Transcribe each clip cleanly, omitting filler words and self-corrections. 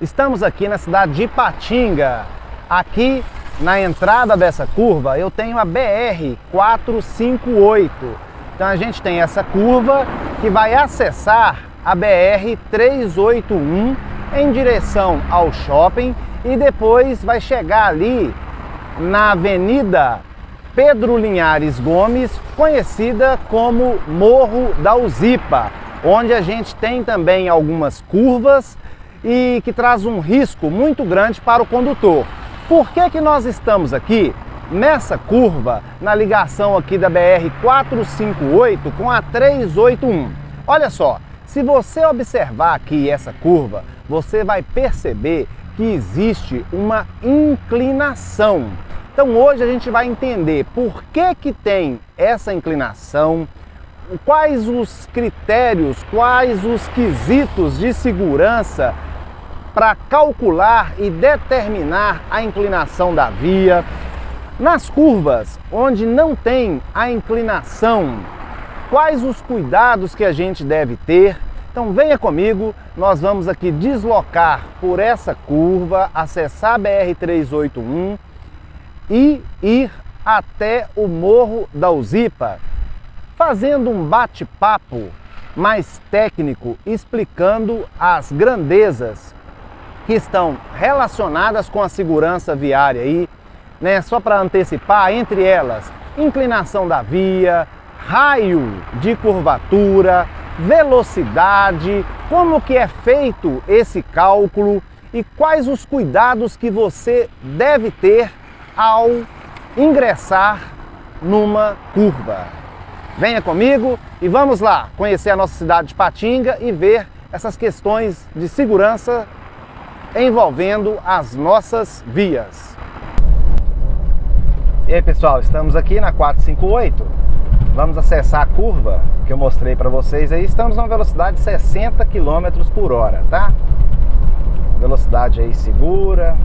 Estamos aqui na cidade de Ipatinga. Aqui na entrada dessa curva eu tenho a BR-458. Então a gente tem essa curva que vai acessar a BR-381 em direção ao shopping e depois vai chegar ali na Avenida Pedro Linhares Gomes, conhecida como Morro da Uzipa, onde a gente tem também algumas curvas e que traz um risco muito grande para o condutor. Por que nós estamos aqui nessa curva, na ligação aqui da BR-458 com a 381? Olha só, se você observar aqui essa curva, você vai perceber que existe uma inclinação. Então hoje a gente vai entender por que tem essa inclinação, quais os critérios, quais os quesitos de segurança para calcular e determinar a inclinação da via. Nas curvas onde não tem a inclinação, quais os cuidados que a gente deve ter. Então venha comigo, nós vamos aqui deslocar por essa curva, acessar a BR-381 e ir até o Morro da Uzipa, fazendo um bate-papo mais técnico, explicando as grandezas que estão relacionadas com a segurança viária aí, né? Só para antecipar, entre elas, inclinação da via, raio de curvatura, velocidade, como que é feito esse cálculo e quais os cuidados que você deve ter ao ingressar numa curva. Venha comigo e vamos lá conhecer a nossa cidade de Ipatinga e ver essas questões de segurança envolvendo as nossas vias. E aí pessoal, estamos aqui na 458, vamos acessar a curva que eu mostrei para vocês aí. Estamos numa velocidade de 60 km por hora, tá? Velocidade aí segura,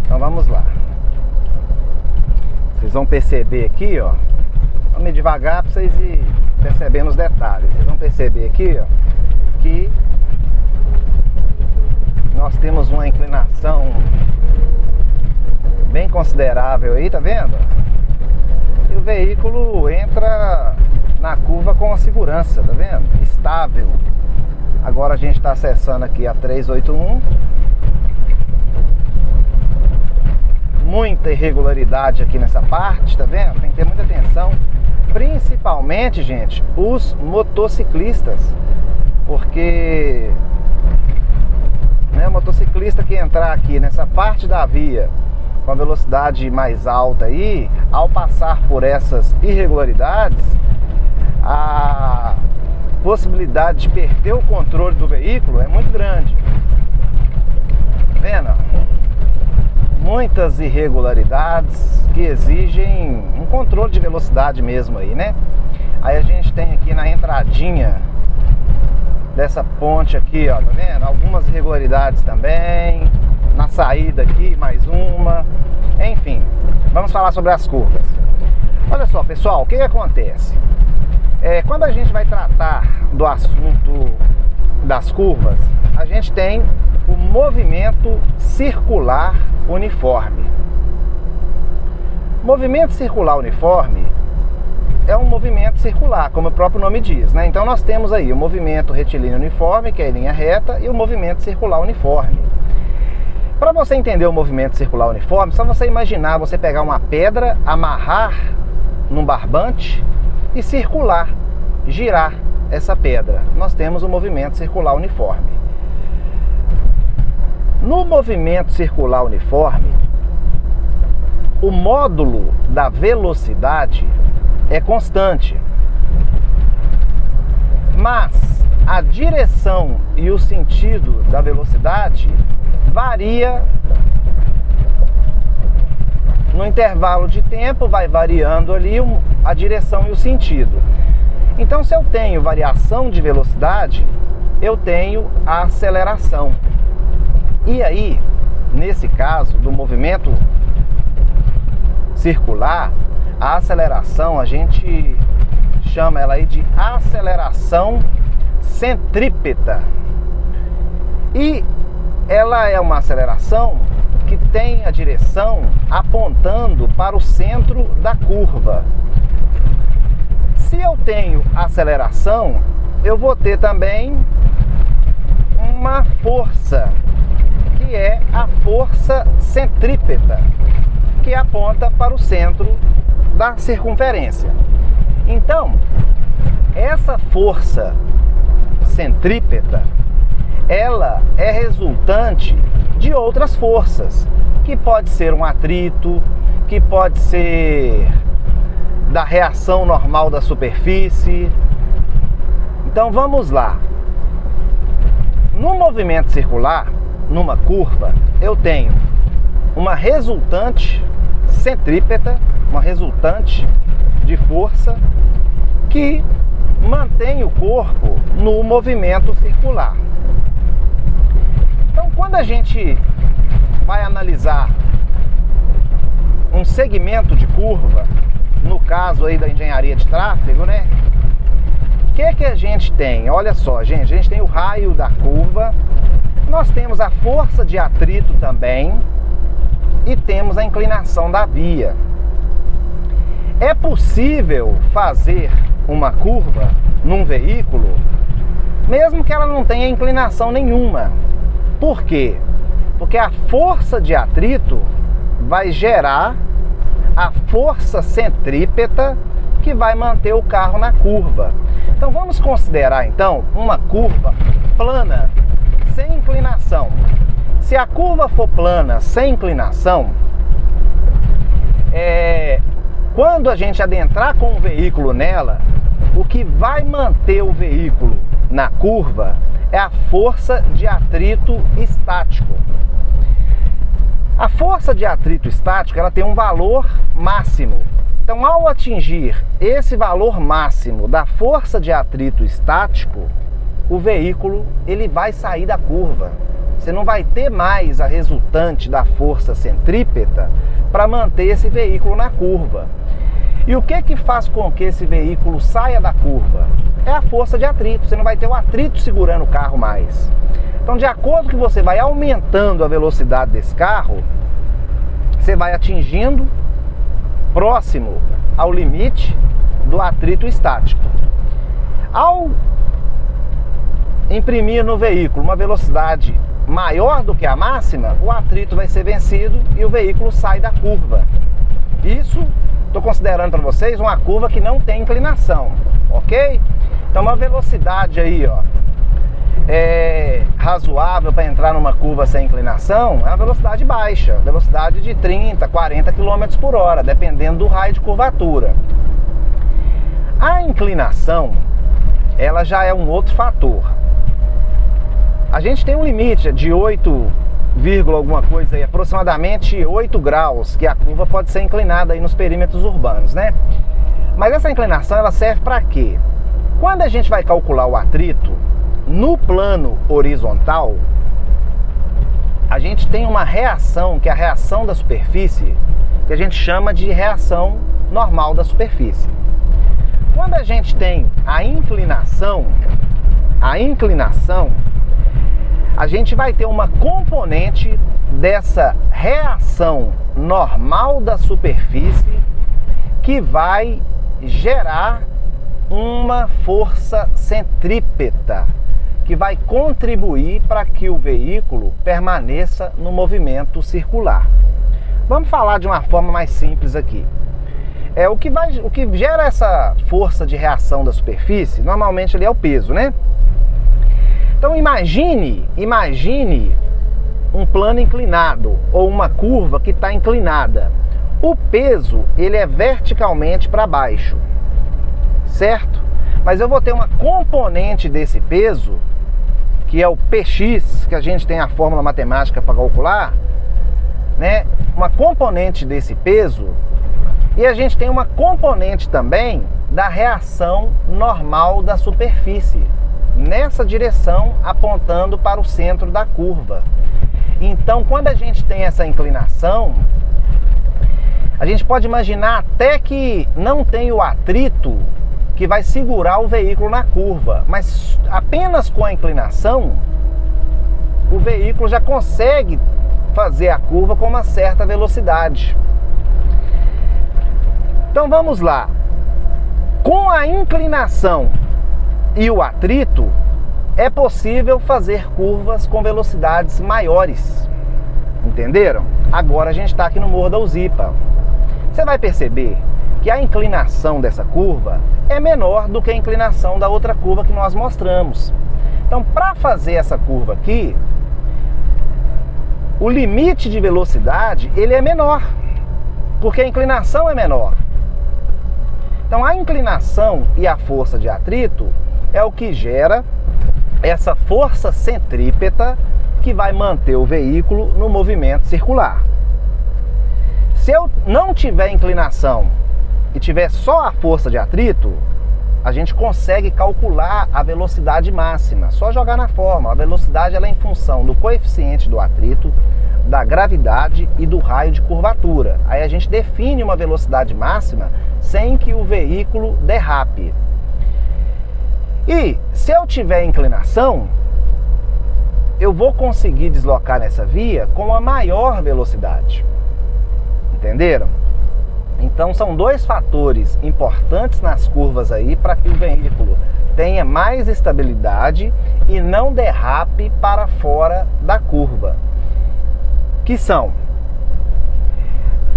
então vamos lá. Vocês vão perceber aqui, ó, vamos ir devagar para vocês ir percebendo os detalhes. Vocês vão perceber aqui, ó, que nós temos uma inclinação bem considerável aí, tá vendo? E o veículo entra na curva com a segurança, tá vendo? Estável. Agora a gente está acessando aqui a 381. Muita irregularidade aqui nessa parte, tá vendo? Tem que ter muita atenção, principalmente, gente, os motociclistas, porque o motociclista que entrar aqui nessa parte da via com a velocidade mais alta aí, ao passar por essas irregularidades, a possibilidade de perder o controle do veículo é muito grande. Tá vendo? Muitas irregularidades que exigem um controle de velocidade mesmo aí, né? Aí a gente tem aqui na entradinha dessa ponte aqui, ó, tá vendo? Algumas irregularidades também. Na saída aqui, mais uma. Enfim, vamos falar sobre as curvas. Olha só, pessoal, o que acontece? Quando a gente vai tratar do assunto das curvas, a gente tem o movimento circular uniforme. Movimento circular uniforme é um movimento circular, como o próprio nome diz, né? Então nós temos aí o movimento retilíneo uniforme, que é em linha reta, e o movimento circular uniforme. Para você entender o movimento circular uniforme, só você imaginar você pegar uma pedra, amarrar num barbante e circular, girar essa pedra. Nós temos o movimento circular uniforme. No movimento circular uniforme, o módulo da velocidade é constante, mas a direção e o sentido da velocidade varia no intervalo de tempo, vai variando ali a direção e o sentido. Então, se eu tenho variação de velocidade, eu tenho a aceleração. E aí, nesse caso do movimento circular, a aceleração, a gente chama ela aí de aceleração centrípeta. E ela é uma aceleração que tem a direção apontando para o centro da curva. Se eu tenho aceleração, eu vou ter também uma força, que é a força centrípeta, que aponta para o centro da circunferência. Então, essa força centrípeta, ela é resultante de outras forças, que pode ser um atrito, que pode ser da reação normal da superfície. Então vamos lá. No movimento circular, numa curva, eu tenho uma resultante centrípeta, uma resultante de força que mantém o corpo no movimento circular. Então, quando a gente vai analisar um segmento de curva, no caso aí da engenharia de tráfego, né? O que a gente tem? Olha só, gente, a gente tem o raio da curva, nós temos a força de atrito também e temos a inclinação da via. É possível fazer uma curva num veículo, mesmo que ela não tenha inclinação nenhuma. Por quê? Porque a força de atrito vai gerar a força centrípeta que vai manter o carro na curva. Então vamos considerar então uma curva plana, sem inclinação. Se a curva for plana, sem inclinação, quando a gente adentrar com o veículo nela, o que vai manter o veículo na curva é a força de atrito estático. A força de atrito estático, ela tem um valor máximo. Então, ao atingir esse valor máximo da força de atrito estático, o veículo ele vai sair da curva. Você não vai ter mais a resultante da força centrípeta para manter esse veículo na curva. E o que faz com que esse veículo saia da curva? É a força de atrito. Você não vai ter o atrito segurando o carro mais. Então, de acordo que você vai aumentando a velocidade desse carro, você vai atingindo próximo ao limite do atrito estático. Ao imprimir no veículo uma velocidade maior do que a máxima, o atrito vai ser vencido e o veículo sai da curva. Isso, estou considerando para vocês uma curva que não tem inclinação, ok? Então, uma velocidade aí, ó, razoável para entrar numa curva sem inclinação é uma velocidade baixa, velocidade de 30, 40 km por hora, dependendo do raio de curvatura. A inclinação, ela já é um outro fator. A gente tem um limite de 8, alguma coisa aí, aproximadamente 8 graus, que a curva pode ser inclinada aí nos perímetros urbanos, né? Mas essa inclinação, ela serve para quê? Quando a gente vai calcular o atrito no plano horizontal, a gente tem uma reação, que é a reação da superfície, que a gente chama de reação normal da superfície. Quando a gente tem a inclinação, a gente vai ter uma componente dessa reação normal da superfície que vai gerar uma força centrípeta, que vai contribuir para que o veículo permaneça no movimento circular. Vamos falar de uma forma mais simples aqui. O que gera essa força de reação da superfície, normalmente ali é o peso, né? Então imagine um plano inclinado ou uma curva que está inclinada. O peso, ele é verticalmente para baixo, certo? Mas eu vou ter uma componente desse peso, que é o Px, que a gente tem a fórmula matemática para calcular, né? Uma componente desse peso, e a gente tem uma componente também da reação normal da superfície, nessa direção, apontando para o centro da curva. Então, quando a gente tem essa inclinação, a gente pode imaginar até que não tem o atrito que vai segurar o veículo na curva, mas apenas com a inclinação, o veículo já consegue fazer a curva com uma certa velocidade. Então vamos lá. Com a inclinação e o atrito, é possível fazer curvas com velocidades maiores. Entenderam? Agora a gente está aqui no Morro da Uzipa. Você vai perceber que a inclinação dessa curva é menor do que a inclinação da outra curva que nós mostramos. Então, para fazer essa curva aqui, o limite de velocidade ele é menor, porque a inclinação é menor. Então, a inclinação e a força de atrito é o que gera essa força centrípeta que vai manter o veículo no movimento circular. Se eu não tiver inclinação e tiver só a força de atrito, a gente consegue calcular a velocidade máxima. Só jogar na fórmula. A velocidade ela é em função do coeficiente do atrito, da gravidade e do raio de curvatura. Aí a gente define uma velocidade máxima sem que o veículo derrape. E se eu tiver inclinação, eu vou conseguir deslocar nessa via com a maior velocidade. Entenderam? Então são dois fatores importantes nas curvas aí para que o veículo tenha mais estabilidade e não derrape para fora da curva, que são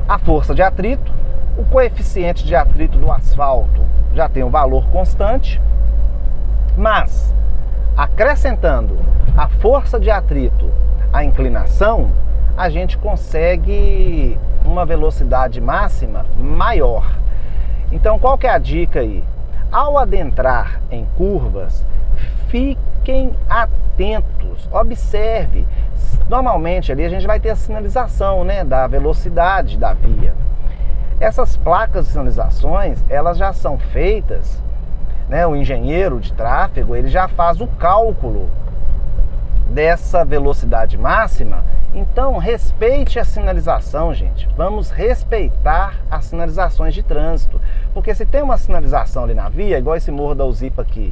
a força de atrito. O coeficiente de atrito do asfalto já tem um valor constante, mas acrescentando a força de atrito à inclinação, a gente consegue uma velocidade máxima maior. Então, qual que é a dica aí? Ao adentrar em curvas, fiquem atentos, observe. Normalmente ali a gente vai ter a sinalização, né, da velocidade da via. Essas placas de sinalizações, elas já são feitas, né, o engenheiro de tráfego, ele já faz o cálculo dessa velocidade máxima. Então respeite a sinalização, gente. Vamos respeitar as sinalizações de trânsito, porque se tem uma sinalização ali na via, igual esse Morro da Uzipa aqui,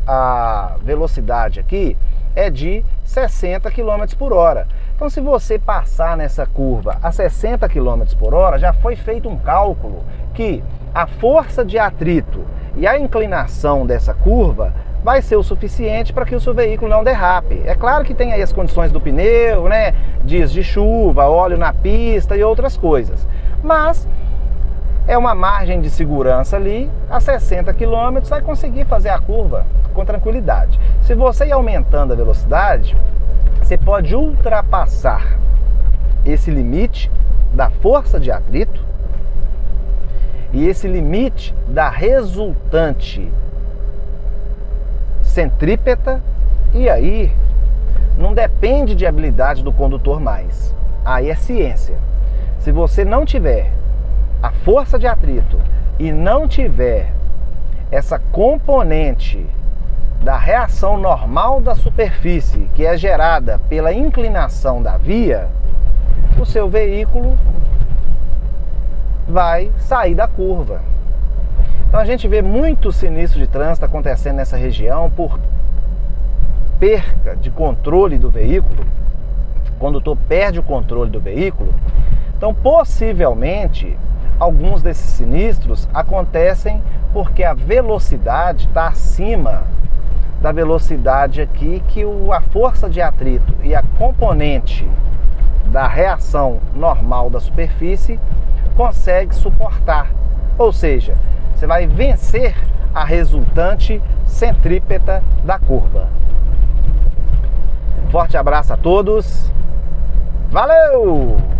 a velocidade aqui é de 60 km por hora. Então se você passar nessa curva a 60 km por hora, já foi feito um cálculo que a força de atrito e a inclinação dessa curva vai ser o suficiente para que o seu veículo não derrape. É claro que tem aí as condições do pneu, né? Dias de chuva, óleo na pista e outras coisas. Mas é uma margem de segurança ali, a 60 km vai conseguir fazer a curva com tranquilidade. Se você ir aumentando a velocidade, você pode ultrapassar esse limite da força de atrito e esse limite da resultante centrípeta, e aí não depende de habilidade do condutor mais. Aí é ciência. Se você não tiver a força de atrito e não tiver essa componente da reação normal da superfície, que é gerada pela inclinação da via, o seu veículo vai sair da curva. Então a gente vê muitos sinistros de trânsito acontecendo nessa região por perca de controle do veículo. O condutor perde o controle do veículo. Então possivelmente alguns desses sinistros acontecem porque a velocidade está acima da velocidade aqui que a força de atrito e a componente da reação normal da superfície consegue suportar. Ou seja, você vai vencer a resultante centrípeta da curva. Forte abraço a todos. Valeu!